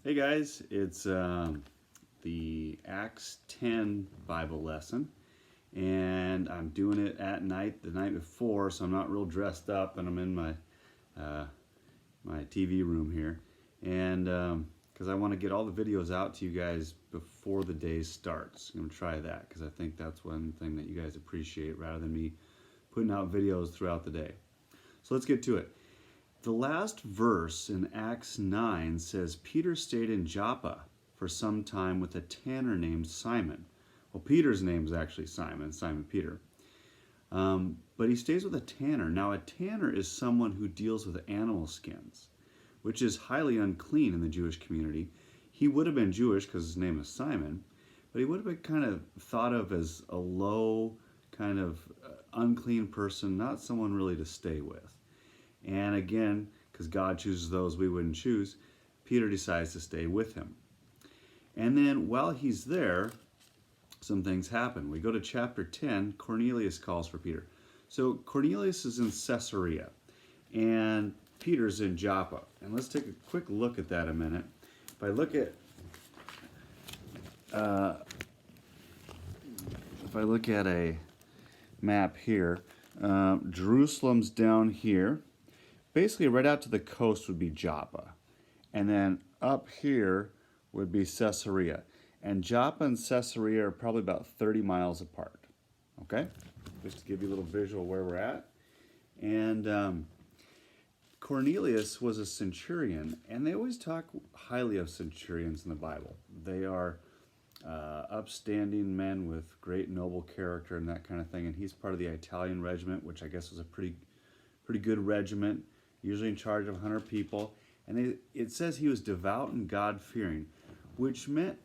Hey guys, it's the Acts 10 Bible lesson, and I'm doing it at night, the night before, so I'm not real dressed up, and I'm in uh, my TV room here, and because I want to get all the videos out to you guys before the day starts. I'm gonna try that because I think that's one thing that you guys appreciate rather than me putting out videos throughout the day. So let's get to it. The last verse in Acts 9 says Peter stayed in Joppa for some time with a tanner named Simon. Well, Peter's name is actually Simon Peter. But he stays with a tanner. Now, a tanner is someone who deals with animal skins, which is highly unclean in the Jewish community. He would have been Jewish because his name is Simon, but he would have been kind of thought of as a low, kind of unclean person, not someone really to stay with. And again, because God chooses those we wouldn't choose, Peter decides to stay with him. And then while he's there, some things happen. We go to chapter 10, Cornelius calls for Peter. So Cornelius is in Caesarea, and Peter's in Joppa. And let's take a quick look at that a minute. If I look at a map here, Jerusalem's down here. Basically, right out to the coast would be Joppa. And then up here would be Caesarea. And Joppa and Caesarea are probably about 30 miles apart. Okay? Just to give you a little visual where we're at. And Cornelius was a centurion, and they always talk highly of centurions in the Bible. They are upstanding men with great noble character and that kind of thing. And he's part of the Italian regiment, which I guess was a pretty good regiment, usually in charge of 100 people. And it says he was devout and God-fearing, which meant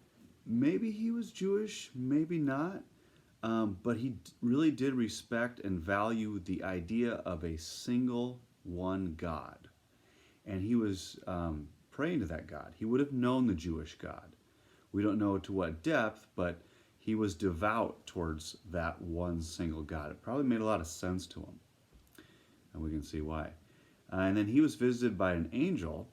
maybe he was Jewish, maybe not, but he really did respect and value the idea of a single one God. And he was praying to that God. He would have known the Jewish God. We don't know to what depth, but he was devout towards that one single God. It probably made a lot of sense to him, and we can see why. And then he was visited by an angel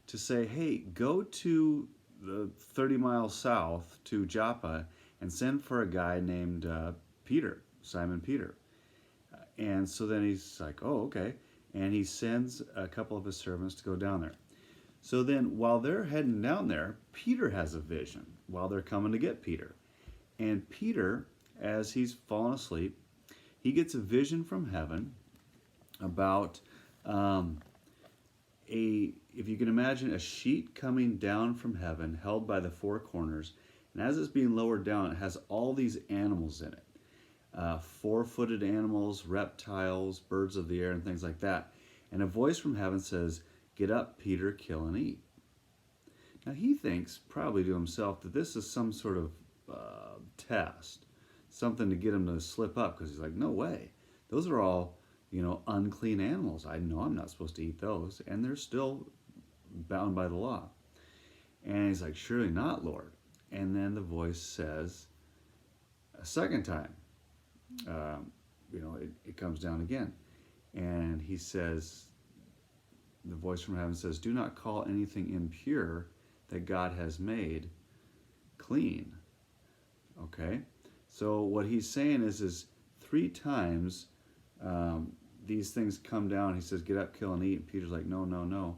to say, hey, go to the 30 miles south to Joppa and send for a guy named Peter, Simon Peter. And so then he's like, oh, okay. And he sends a couple of his servants to go down there. So then while they're heading down there, Peter has a vision while they're coming to get Peter. And Peter, as he's fallen asleep, he gets a vision from heaven about if you can imagine a sheet coming down from heaven held by the four corners, and as it's being lowered down, it has all these animals in it. Four-footed animals, reptiles, birds of the air, and things like that. And a voice from heaven says, get up, Peter, kill and eat. Now he thinks, probably to himself, that this is some sort of test, something to get him to slip up, because he's like, no way. Those are all, unclean animals. I know I'm not supposed to eat those, and they're still bound by the law. And he's like, surely not, Lord. And then the voice says a second time, it comes down again. And he says, the voice from heaven says, do not call anything impure that God has made clean. Okay? So what he's saying is three times these things come down. He says, get up, kill, and eat. And Peter's like, no, no, no.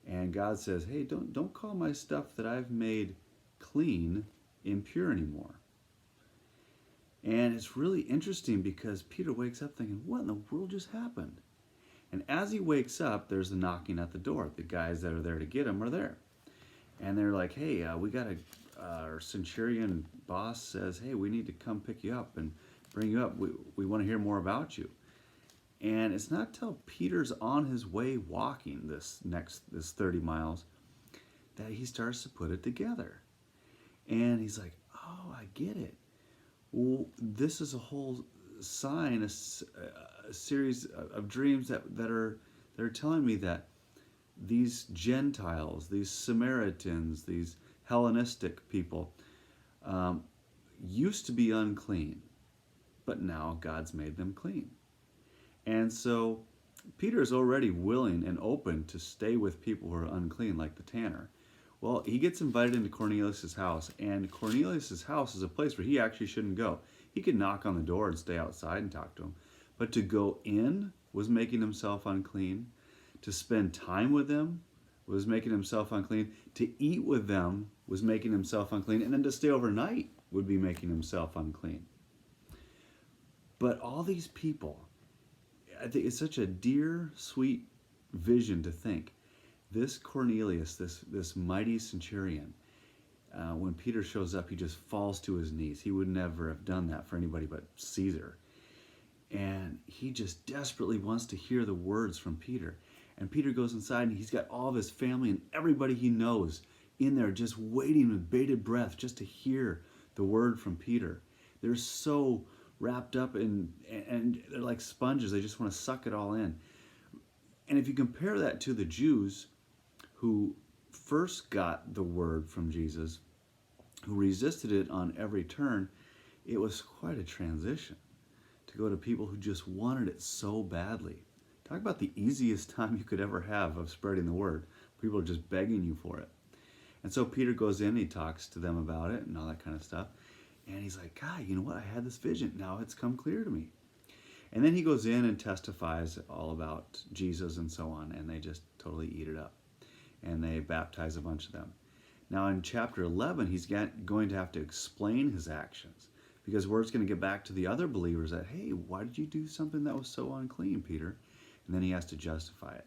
And God says, hey, don't call my stuff that I've made clean impure anymore. And it's really interesting because Peter wakes up thinking, what in the world just happened? And as he wakes up, there's a knocking at the door. The guys that are there to get him are there. And they're like, hey, we got our centurion boss says, hey, we need to come pick you up and bring you up. We want to hear more about you. And it's not till Peter's on his way walking this 30 miles that he starts to put it together. And he's like, oh, I get it. Well, this is a whole sign, a series of dreams that are telling me that these Gentiles, these Samaritans, these Hellenistic people used to be unclean, but now God's made them clean. And so Peter is already willing and open to stay with people who are unclean, like the tanner, Well, he gets invited into Cornelius' house, and Cornelius' house is a place where he actually shouldn't go. He could knock on the door and stay outside and talk to him, but to go in was making himself unclean. To spend time with them was making himself unclean. To eat with them was making himself unclean, and then to stay overnight would be making himself unclean. But all these people, I think it's such a dear, sweet vision to think. This Cornelius, this mighty centurion, when Peter shows up, he just falls to his knees. He would never have done that for anybody but Caesar. And he just desperately wants to hear the words from Peter. And Peter goes inside, and he's got all of his family and everybody he knows in there just waiting with bated breath just to hear the word from Peter. They're so wrapped up in, and they're like sponges. They just want to suck it all in. And if you compare that to the Jews who first got the word from Jesus, who resisted it on every turn, it was quite a transition to go to people who just wanted it so badly. Talk about the easiest time you could ever have of spreading the word. People are just begging you for it. And so Peter goes in, he talks to them about it and all that kind of stuff. And he's like, God, you know what? I had this vision. Now it's come clear to me. And then he goes in and testifies all about Jesus and so on, and they just totally eat it up. And they baptize a bunch of them. Now in chapter 11, he's going to have to explain his actions, because word's going to get back to the other believers that, hey, why did you do something that was so unclean, Peter? And then he has to justify it.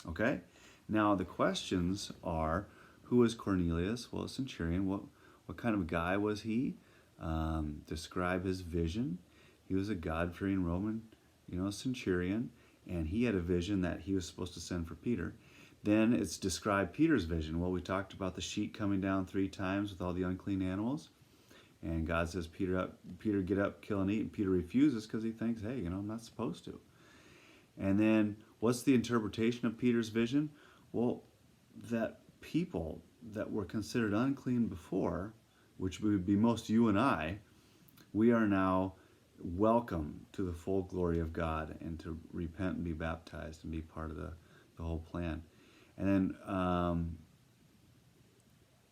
Okay? Now the questions are, who was Cornelius? Well, a centurion. What kind of guy was he? Describe his vision. He was a God-fearing Roman, centurion, and he had a vision that he was supposed to send for Peter. Then it's described Peter's vision. Well, we talked about the sheet coming down 3 times with all the unclean animals. And God says, Peter, get up, kill and eat. And Peter refuses because he thinks, hey, I'm not supposed to. And then what's the interpretation of Peter's vision? Well, that people that were considered unclean before, which would be most you and I, we are now welcome to the full glory of God and to repent and be baptized and be part of the whole plan. And then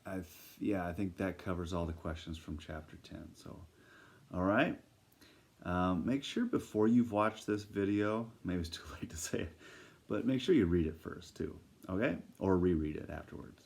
I think that covers all the questions from chapter 10. So, all right. Make sure before you've watched this video, maybe it's too late to say it, but make sure you read it first too, okay? Or reread it afterwards.